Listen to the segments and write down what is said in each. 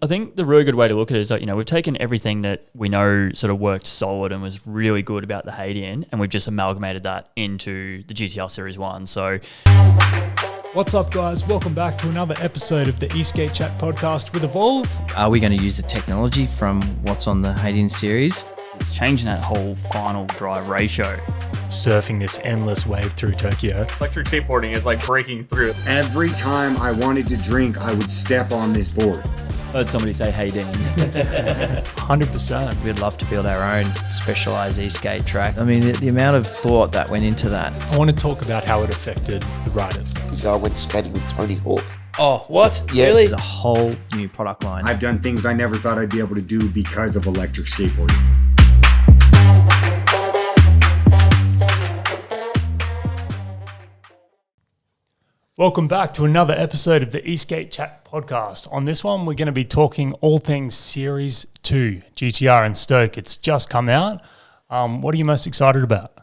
I think the really good way to look at it is that, we've taken everything that we know sort of worked solid and was really good about the Hadean, and we've just amalgamated that into the GTR Series 1. So what's up, guys? Welcome back to another episode of the eSkate Chat podcast with Evolve. Are we going to use the technology from what's on the Hadean Series? it's changing that whole final drive ratio. Surfing this endless wave through Tokyo. Electric skateboarding is like breaking through. Every time I wanted to drink, I would step on this board. Heard somebody say, "Hey, Dan." 100%. We'd love to build our own specialized eSkate track. I mean, the amount of thought that went into that. I want to talk about how it affected the riders. I went skating with Tony Hawk. Oh, what? Yeah. Really? It's a whole new product line. I've done things I never thought I'd be able to do because of electric skateboarding. Welcome back to another episode of the eSkate Chat podcast. On this one, we're going to be talking all things Series 2, GTR and Stoke. It's just come out. What are you most excited about?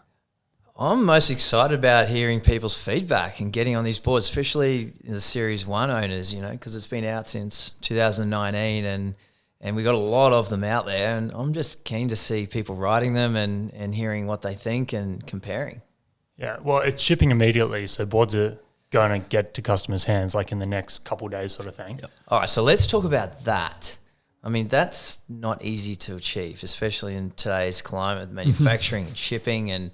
I'm most excited about hearing people's feedback and getting on these boards, especially the Series 1 owners, because it's been out since 2019 and we got a lot of them out there. And I'm just keen to see people riding them and hearing what they think and comparing. Yeah, well, it's shipping immediately, so boards are going to get to customers' hands like in the next couple of days sort of thing. Yep. All right, so let's talk about that. I mean, that's not easy to achieve, especially in today's climate, manufacturing and shipping.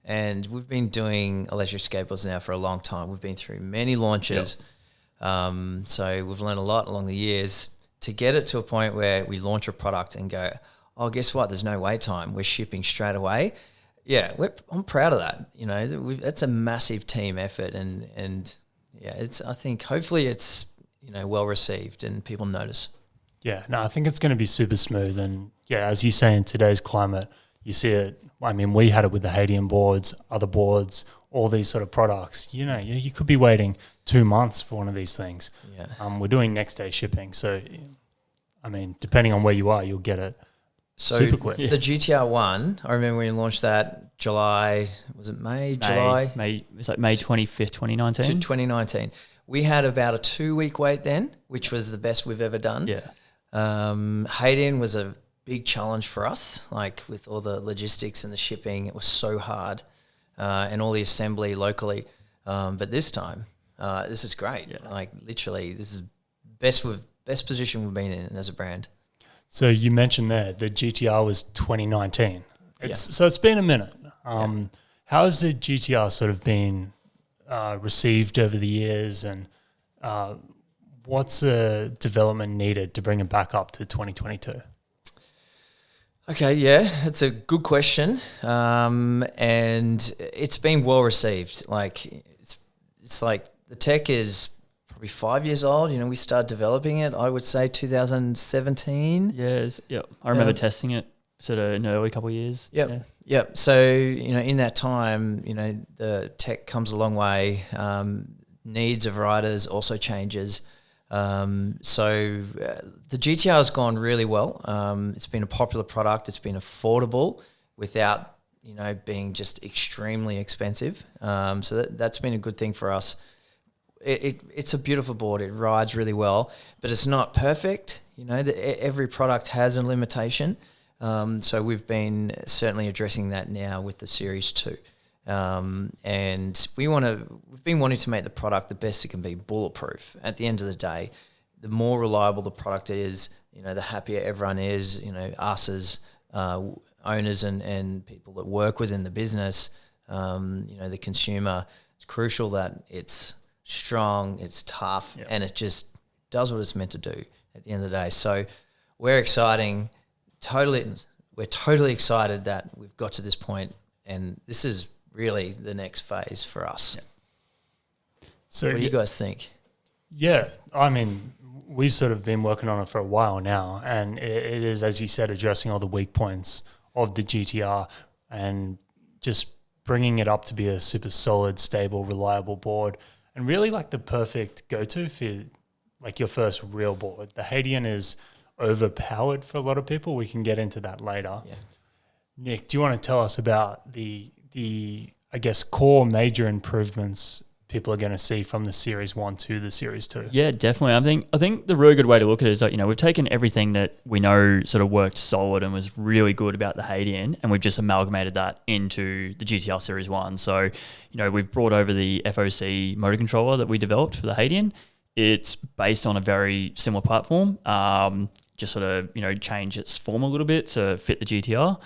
And we've been doing electric skateboards now for a long time. We've been through many launches. Yep. So we've learned a lot along the years. To get it to a point where we launch a product and go, oh, guess what? There's no wait time. We're shipping straight away. Yeah, I'm proud of that. That's a massive team effort, and yeah, I think hopefully it's well received and people notice. Yeah, no, I think it's going to be super smooth, and yeah, as you say, in today's climate, you see it. I mean, we had it with the Hadean boards, other boards, all these sort of products. You could be waiting 2 months for one of these things. Yeah, we're doing next day shipping, so I mean, depending on where you are, you'll get it. So super quick. The GTR 1, I remember when we launched that July, was it July? May 25th, 2019. 2019. We had about a 2-week wait then, which was the best we've ever done. Yeah. Hadean was a big challenge for us, like with all the logistics and the shipping. It was so hard, and all the assembly locally. But this time, this is great. Yeah. Like literally, this is best position we've been in as a brand. So you mentioned there the GTR was 2019. So it's been a minute. How has the GTR sort of been received over the years, and what's the development needed to bring it back up to 2022? Okay, yeah, it's a good question, and it's been well received. Like it's like the tech is probably 5 years old. We started developing it, I would say 2017. Yes, yep. I remember testing it sort of in the early couple of years. Yep. Yeah. Yep. So, in that time, the tech comes a long way. Needs of riders also changes. So the GTR has gone really well. It's been a popular product. It's been affordable without, being just extremely expensive. So that's been a good thing for us. It's a beautiful board. It rides really well, but it's not perfect. Every product has a limitation. So we've been certainly addressing that now with the Series 2. And we've been wanting to make the product the best it can be, bulletproof. At the end of the day, the more reliable the product is, the happier everyone is, us as owners and people that work within the business, the consumer. It's crucial that it's strong, it's tough, and it just does what it's meant to do at the end of the day. So we're totally excited that we've got to this point, and this is really the next phase for us. Yeah. So what do you guys think? Yeah, I mean, we've sort of been working on it for a while now, and it is, as you said, addressing all the weak points of the GTR and just bringing it up to be a super solid, stable, reliable board, and really like the perfect go-to for like your first real board. The Hadean is overpowered for a lot of people. We can get into that later. Yeah. Nick, do you want to tell us about the I guess core major improvements people are going to see from the Series 1 to the Series 2. Yeah, definitely. I think the really good way to look at it is that, we've taken everything that we know sort of worked solid and was really good about the Hadean, and we've just amalgamated that into the GTR Series 1. So, we've brought over the FOC motor controller that we developed for the Hadean. It's based on a very similar platform, just sort of, change its form a little bit to fit the GTR.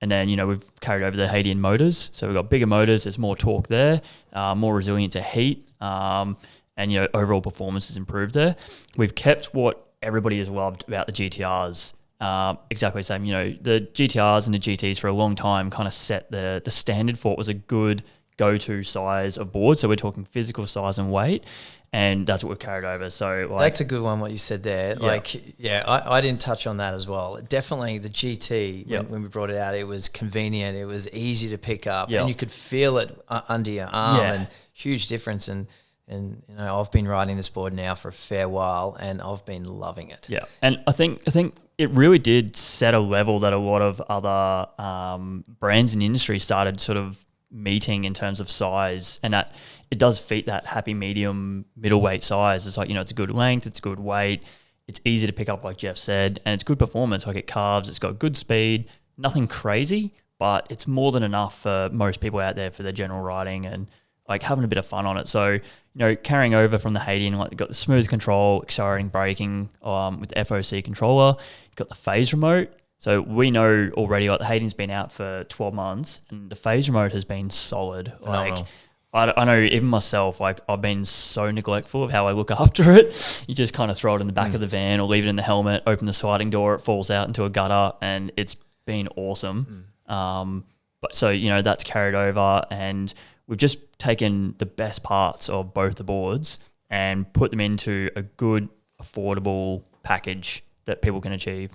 And then, we've carried over the Hadean motors. So we've got bigger motors, there's more torque there, more resilient to heat, and, overall performance is improved there. We've kept what everybody has loved about the GTRs, exactly the same. The GTRs and the GTs for a long time kind of set the standard for what was a good go-to size of board. So we're talking physical size and weight. And that's what we've carried over. So that's a good one, what you said there. I didn't touch on that as well. Definitely the GT, when we brought it out, it was convenient. It was easy to pick up and you could feel it under your arm and huge difference. And I've been riding this board now for a fair while and I've been loving it. Yeah. And I think it really did set a level that a lot of other brands in the industry started sort of meeting in terms of size, and that it does fit that happy medium middleweight size. It's like, it's a good length, it's good weight, it's easy to pick up like Jeff said, and it's good performance. Like it carves, it's got good speed, nothing crazy, but it's more than enough for most people out there for their general riding and like having a bit of fun on it. So, carrying over from the Hadean, like you've got the smooth control, accelerating braking with the FOC controller, you've got the phase remote. So we know already, like the Hadean's been out for 12 months and the phase remote has been solid. Phenomenal. Like I know even myself, like I've been so neglectful of how I look after it. You just kind of throw it in the back of the van or leave it in the helmet, open the sliding door, it falls out into a gutter, and it's been awesome. But so, that's carried over, and we've just taken the best parts of both the boards and put them into a good, affordable package that people can achieve.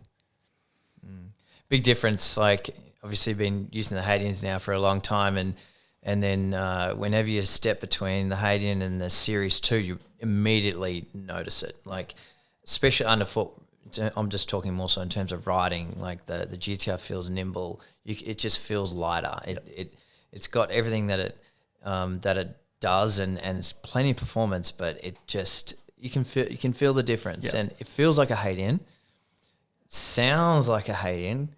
Big difference. Like obviously been using the Hadeans now for a long time, and then whenever you step between the Hadean and the Series 2, you immediately notice it. Like especially underfoot, I'm just talking more so in terms of riding. Like the GTR feels nimble. It just feels lighter. It's got everything that it does, and it's plenty of performance. But it just you can feel the difference, and it feels like a Hadean. Sounds like a Hadean,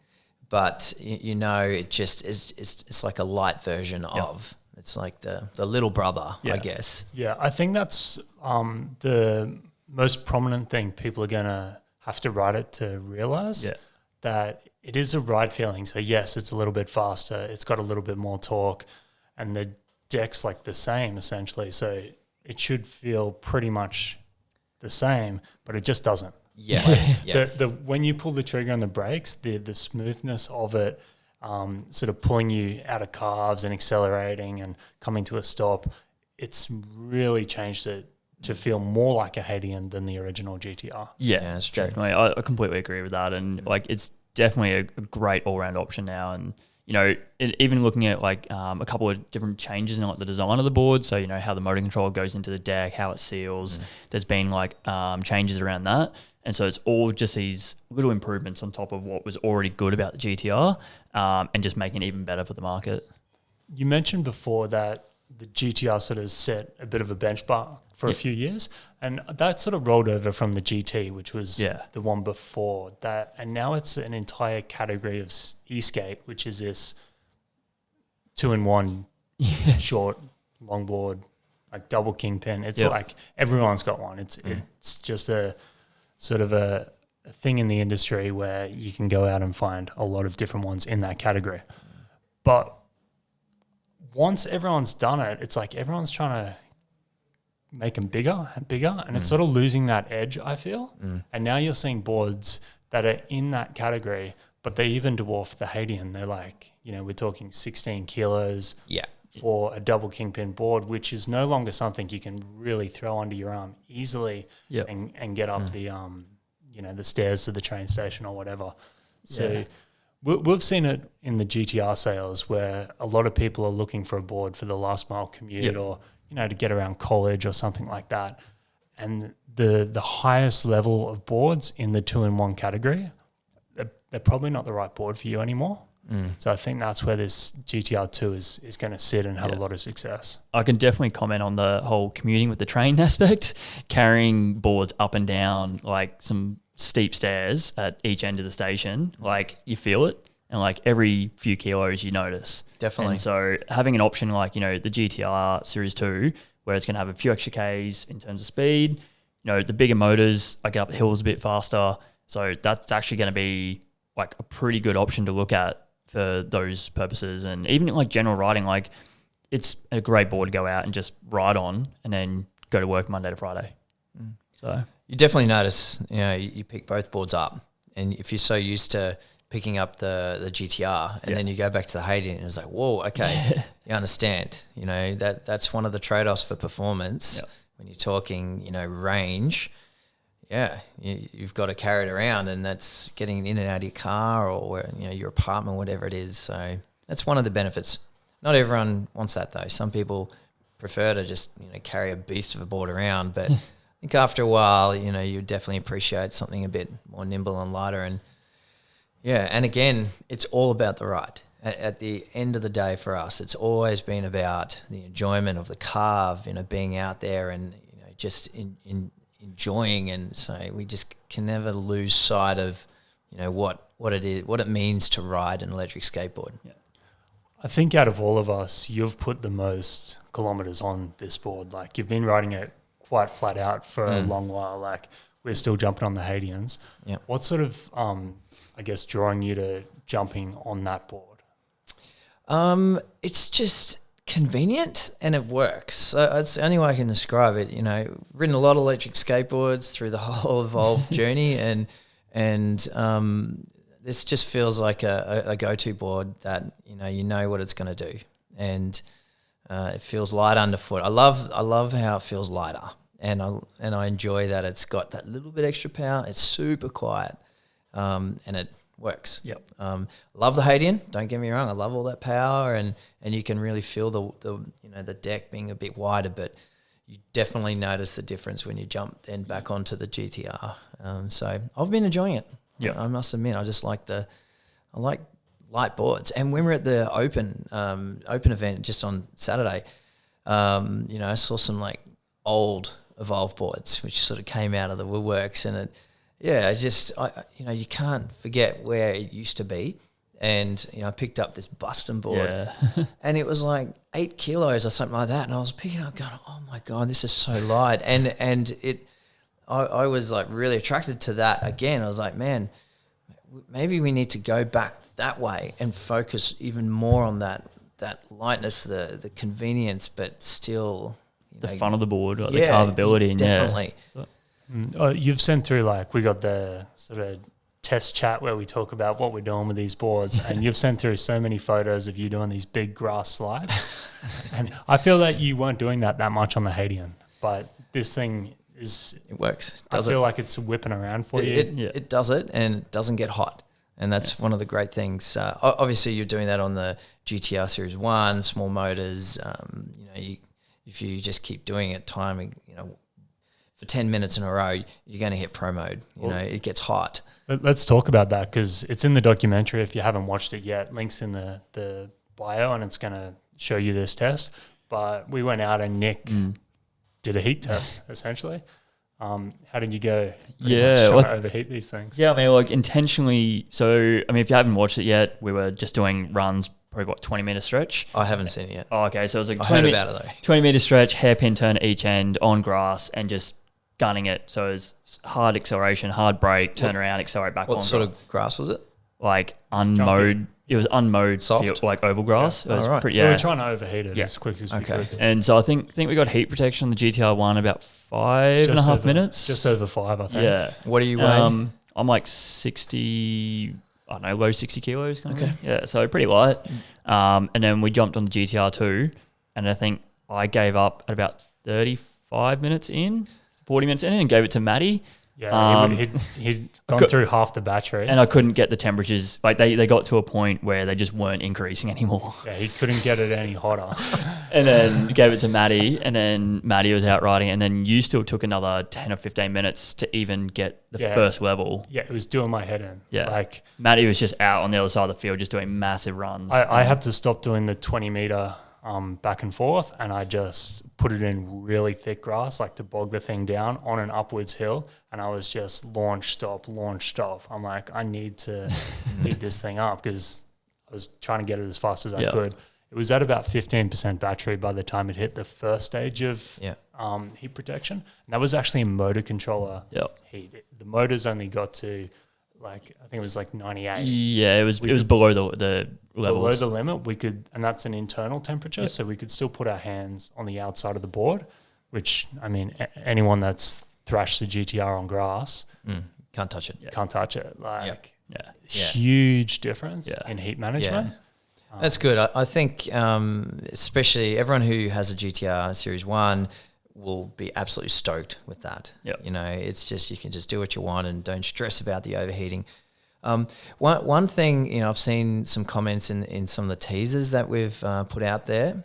but it just is. It's like a light version of. It's like the little brother, I guess. Yeah, I think that's the most prominent thing people are gonna have to ride it to realize that it is a ride feeling. So yes, it's a little bit faster. It's got a little bit more torque, and the deck's like the same essentially. So it should feel pretty much the same, but it just doesn't. When you pull the trigger on the brakes, the smoothness of it, sort of pulling you out of carves and accelerating and coming to a stop, it's really changed it to feel more like a Hadean than the original GTR. Yeah, that's true. Definitely. I completely agree with that, and like it's definitely a great all-round option now. And even looking at like a couple of different changes in like the design of the board, so how the motor control goes into the deck, how it seals, there's been like changes around that. And so it's all just these little improvements on top of what was already good about the GTR, and just making it even better for the market. You mentioned before that the GTR sort of set a bit of a benchmark for a few years, and that sort of rolled over from the GT, which was the one before that, and now it's an entire category of eSkate, which is this 2-in-1 short longboard, like double kingpin. It's like everyone's got one. It's just a sort of a thing in the industry where you can go out and find a lot of different ones in that category. But once everyone's done it, it's like everyone's trying to make them bigger and bigger, and it's sort of losing that edge, I feel. And now you're seeing boards that are in that category, but they even dwarf the Hadean. They're like, we're talking 16 kilos for a double kingpin board, which is no longer something you can really throw under your arm easily and get up the the stairs to the train station or whatever. So we've seen it in the GTR sales where a lot of people are looking for a board for the last mile commute or to get around college or something like that. And the highest level of boards in the 2-in-1 category, they're probably not the right board for you anymore. So I think that's where this GTR 2 is going to sit and have a lot of success. I can definitely comment on the whole commuting with the train aspect, carrying boards up and down like some steep stairs at each end of the station. Like you feel it, and like every few kilos you notice. Definitely. And so having an option like, the GTR Series 2, where it's going to have a few extra Ks in terms of speed, the bigger motors, I get up the hills a bit faster. So that's actually going to be like a pretty good option to look at for those purposes. And even like general riding, like it's a great board to go out and just ride on and then go to work Monday to Friday. So you definitely notice, you pick both boards up, and if you're so used to picking up the GTR and then you go back to the Hadean and it's like, whoa, okay, you understand, that's one of the trade-offs for performance when you're talking, range. Yeah, you've got to carry it around, and that's getting in and out of your car or your apartment, whatever it is. So that's one of the benefits. Not everyone wants that though. Some people prefer to just carry a beast of a board around, but I think after a while, you definitely appreciate something a bit more nimble and lighter. And and again, it's all about the ride. At the end of the day, for us, it's always been about the enjoyment of the carve, being out there and just enjoying, and so we just can never lose sight of what it means to ride an electric skateboard. I think out of all of us, you've put the most kilometers on this board. Like you've been riding it quite flat out for a long while. Like we're still jumping on the Hadeans. What sort of I guess drawing you to jumping on that board? It's just convenient and it works. So it's the only way I can describe it. Ridden a lot of electric skateboards through the whole Evolve journey, and this just feels like a go-to board that you know what it's going to do, and it feels light underfoot. I love how it feels lighter, and I enjoy that it's got that little bit extra power. It's super quiet, and it works. Love the Hadean, don't get me wrong, I love all that power, and you can really feel the deck being a bit wider, but you definitely notice the difference when you jump then back onto the GTR. So I've been enjoying it. I must admit, I like light boards. And when we're at the open event just on Saturday, I saw some like old Evolve boards which sort of came out of the woodworks, and you can't forget where it used to be. And I picked up this Buston board, and it was like 8 kilos or something like that. And I was picking up, going, "Oh my god, this is so light!" And I was like really attracted to that again. I was like, "Man, maybe we need to go back that way and focus even more on that lightness, the convenience, but still the fun of the board, like the carvability." And definitely. You've sent through, like, we got the sort of test chat where we talk about what we're doing with these boards, and you've sent through so many photos of you doing these big grass slides. And I feel that you weren't doing that much on the Hadean, but this thing it works. I feel like it's whipping around for you. It does it, and it doesn't get hot. And that's one of the great things. Obviously, you're doing that on the GTR Series 1, small motors. If you just keep doing it, timing, for 10 minutes in a row, you're going to hit pro mode. It gets hot. Let's talk about that, because it's in the documentary. If you haven't watched it yet, link's in the bio, and it's going to show you this test. But we went out and Nick did a heat test, essentially. How did you go? Trying to overheat these things. Intentionally. So, if you haven't watched it yet, we were just doing runs, probably 20-meter stretch. I haven't seen it yet. Oh, okay. So it was like I heard about it though. 20-meter stretch, hairpin turn at each end on grass, and just gunning it. So it was hard acceleration, hard brake, turn around, accelerate back. What sort of grass was it? Like unmowed. It was unmowed, soft, like oval grass. Yeah. It was pretty. We were trying to overheat it as quick as we could. And so I think we got heat protection on the GTR 1 about 5.5 minutes. Just over 5, I think. Yeah. What are you weighing? I'm like 60. I don't know, low 60 kilos. Kind of. Yeah, so pretty light. And then we jumped on the GTR 2, and I think I gave up at about 35 minutes in, 40 minutes in, and gave it to Maddie. Yeah, he'd gone through half the battery. And I couldn't get the temperatures. Like they got to a point where they just weren't increasing anymore. Yeah, he couldn't get it any hotter. And then gave it to Maddie, and then Maddie was out riding, and then you still took another 10 or 15 minutes to even get the first level. Yeah, it was doing my head in. Yeah. Like Maddie was just out on the other side of the field just doing massive runs. I had to stop doing the 20 meter back and forth, and I just put it in really thick grass, like to bog the thing down on an upwards hill, and I was just launch, stop. I'm like, I need to speed this thing up because I was trying to get it as fast as I could. It was at about 15% battery by the time it hit the first stage of heat protection. And that was actually a motor controller heat. The motors only got to I think it was like 98. Yeah, it was below the levels. Below the limit, we could, and that's an internal temperature, so we could still put our hands on the outside of the board, which, I mean, anyone that's thrashed the GTR on grass can't touch it. Can't touch it. Huge difference in heat management. Yeah. That's good. I think especially everyone who has a GTR Series 1 will be absolutely stoked with that. Yep. You know, it's just, you can just do what you want and don't stress about the overheating. One thing, you know, I've seen some comments in some of the teasers that we've put out there.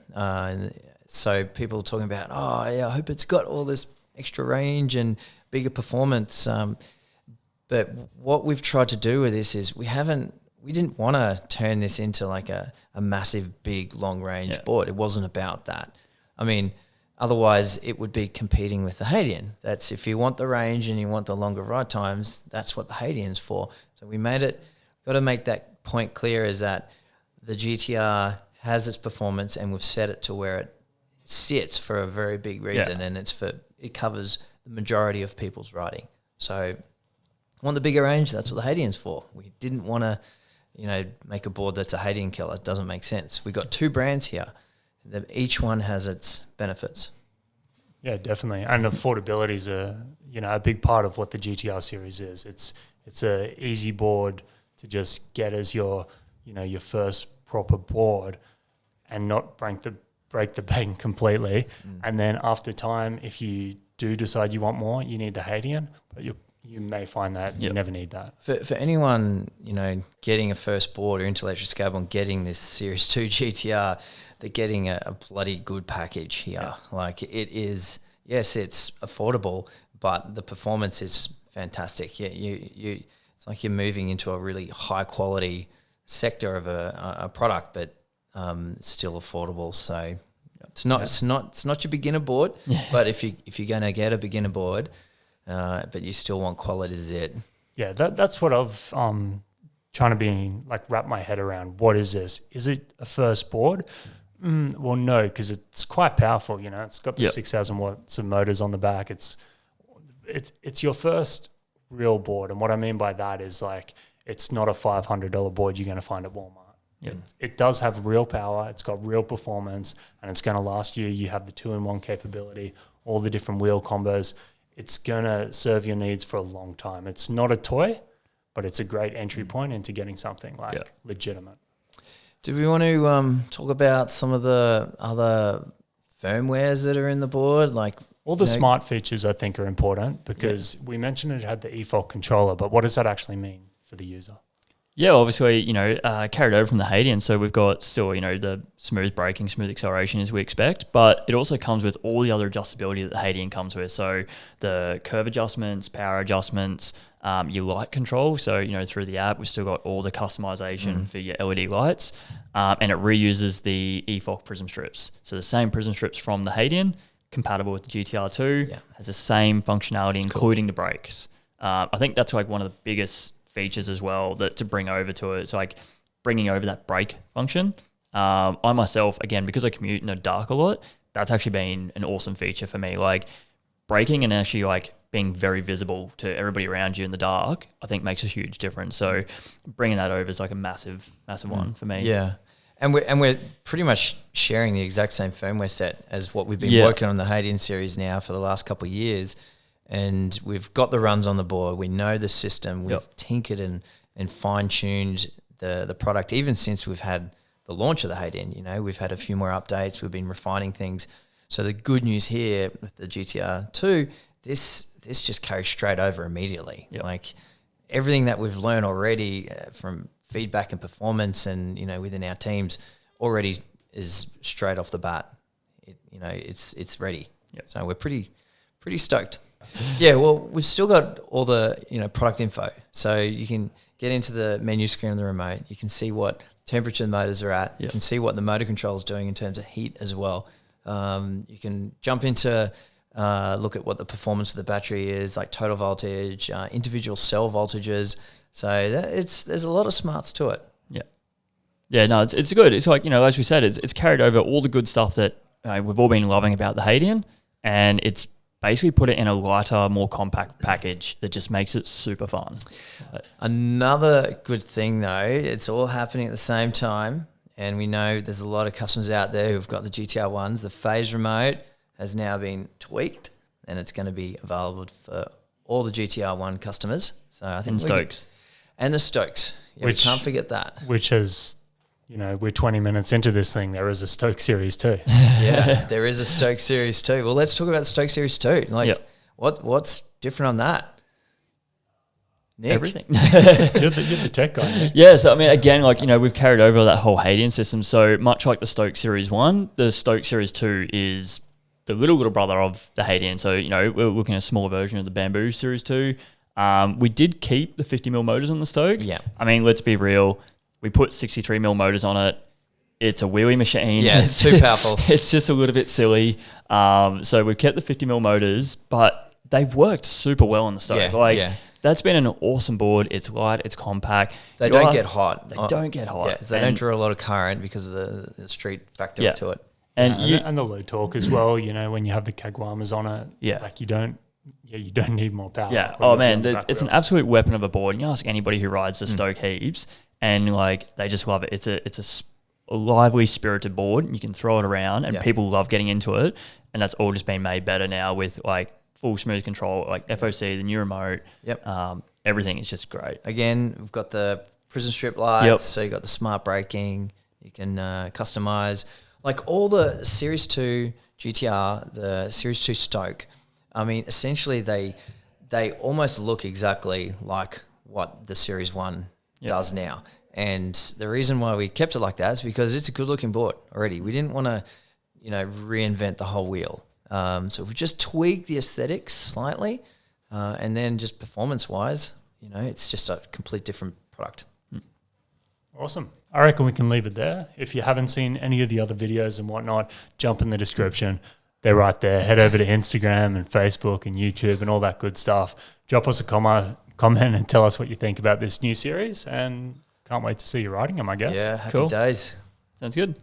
So people talking about, oh yeah, I hope it's got all this extra range and bigger performance. But what we've tried to do with this is we didn't want to turn this into like a massive, big, long range board. It wasn't about that. I mean, otherwise it would be competing with the Hadean. That's, if you want the range and you want the longer ride times, that's what the Hadean's for. So we made it, got to make that point clear, is that the GTR has its performance and we've set it to where it sits for a very big reason, and it covers the majority of people's riding. So want the bigger range, that's what the Hadean's for. We didn't want to, you know, make a board that's a Hadean killer. It doesn't make sense. We got two brands here. Each one has its benefits. Yeah, definitely. And affordability is a big part of what the GTR series is. It's a easy board to just get as your first proper board and not break the bank completely. And then after time, if you do decide you want more, you need the Hadean, but you may find that you never need that. For anyone, you know, getting a first board or intellectual skateboard, getting this Series 2 GTR, they're getting a bloody good package here. Yeah. Like, it is, yes, it's affordable, but the performance is fantastic. Yeah, it's like you're moving into a really high quality sector of a product, but it's still affordable. So it's not your beginner board, but if you're going to get a beginner board, but you still want quality, is it? Yeah, that's what I've trying to wrap my head around. What is this? Is it a first board? Well, no, because it's quite powerful. You know, it's got the 6,000 watts of motors on the back. It's your first real board, and what I mean by that is, like, it's not a $500 board you're going to find at Walmart. Yep. It does have real power. It's got real performance, and it's going to last you. You have the 2-in-1 capability, all the different wheel combos. It's going to serve your needs for a long time. It's not a toy, but it's a great entry point into getting something legitimate. Do we want to talk about some of the other firmwares that are in the board? Like, all the smart features, I think, are important, because we mentioned it had the eFoc controller, but what does that actually mean for the user? Yeah, obviously, carried over from the Hadean, so we've got still, the smooth braking, smooth acceleration as we expect, but it also comes with all the other adjustability that the Hadean comes with. So the curve adjustments, power adjustments, your light control. So, through the app, we've still got all the customization for your LED lights, and it reuses the eFoc prism strips. So the same prism strips from the Hadean, compatible with the GTR2, has the same functionality, including the brakes. I think that's like one of the biggest features as well that to bring over to it. It's like bringing over that brake function. I myself, again, because I commute in the dark a lot, that's actually been an awesome feature for me. Like, braking and actually like being very visible to everybody around you in the dark, I think makes a huge difference. So bringing that over is like a massive one for me. Yeah. And we're pretty much sharing the exact same firmware set as what we've been working on the Hadean series now for the last couple of years. And we've got the runs on the board. We know the system. We've tinkered and fine-tuned the product, even since we've had the launch of the Hadean. We've had a few more updates. We've been refining things. So the good news here with the GTR 2, this just carries straight over immediately. Yep. Like everything that we've learned already from feedback and performance and, within our teams already is straight off the bat. It's ready. Yep. So we're pretty stoked. Yeah, well, we've still got all the, product info. So you can get into the menu screen on the remote. You can see what temperature the motors are at. Yep. You can see what the motor control is doing in terms of heat as well. You can jump into look at what the performance of the battery is, like total voltage, individual cell voltages. So there's a lot of smarts to it. Yeah. Yeah, no, it's good. It's like, as we said, it's carried over all the good stuff that we've all been loving about the Hadean, and it's basically put it in a lighter, more compact package that just makes it super fun. Another good thing, though, it's all happening at the same time, and we know there's a lot of customers out there who've got the GTR ones. The phase remote has now been tweaked, and it's going to be available for all the GTR 1 customers. So I think And Stokes. And the Stokes. Yeah, we can't forget that. Which has, we're 20 minutes into this thing. There is a Stoke Series 2. Yeah, there is a Stoke Series 2. Well, let's talk about the Stoke Series 2. Like, Yep. what's different on that? Nick? Everything. You're the tech guy. Nick. Yeah, so I mean, again, like, we've carried over that whole Hadean system. So much like the Stoke Series 1, the Stoke Series 2 is the little brother of the Hadean. So, we're looking at a smaller version of the Bamboo Series 2. We did keep the 50mm motors on the Stoke. Yeah. I mean, let's be real. We put 63mm motors on it. It's a wheelie machine. Yeah, it's too powerful. It's just a little bit silly. So we've kept the 50mm motors, but they've worked super well on the Stoke. That's been an awesome board. It's light. It's compact. They don't get hot. They don't get hot. Yeah, so they don't draw a lot of current because of the street factor to it. And the low torque as well. When you have the Kagwamas on it, Yeah. like you don't need more power. Yeah. when Oh you're man, doing back it's an wheels. absolute weapon of a board. And you ask anybody who rides the Stoke heaps, and like they just love it. It's a lively, spirited board. You can throw it around, and people love getting into it. And that's all just been made better now with like full smooth control, like FOC, the new remote. Yep. Everything is just great. Again, we've got the prison strip lights, Yep. so you got the smart braking. You can customize like all the Series 2 GTR, the Series 2 Stoke. I mean, essentially they almost look exactly like what the Series 1 does now. And the reason why we kept it like that is because it's a good looking board already. We didn't want to, reinvent the whole wheel. So we just tweaked the aesthetics slightly, and then just performance wise, it's just a complete different product. Awesome. I reckon we can leave it there. If you haven't seen any of the other videos and whatnot, jump in the description. They're right there. Head over to Instagram and Facebook and YouTube and all that good stuff. Drop us a comment and tell us what you think about this new series, and can't wait to see you riding them, I guess. Yeah, happy Cool. days. Sounds good.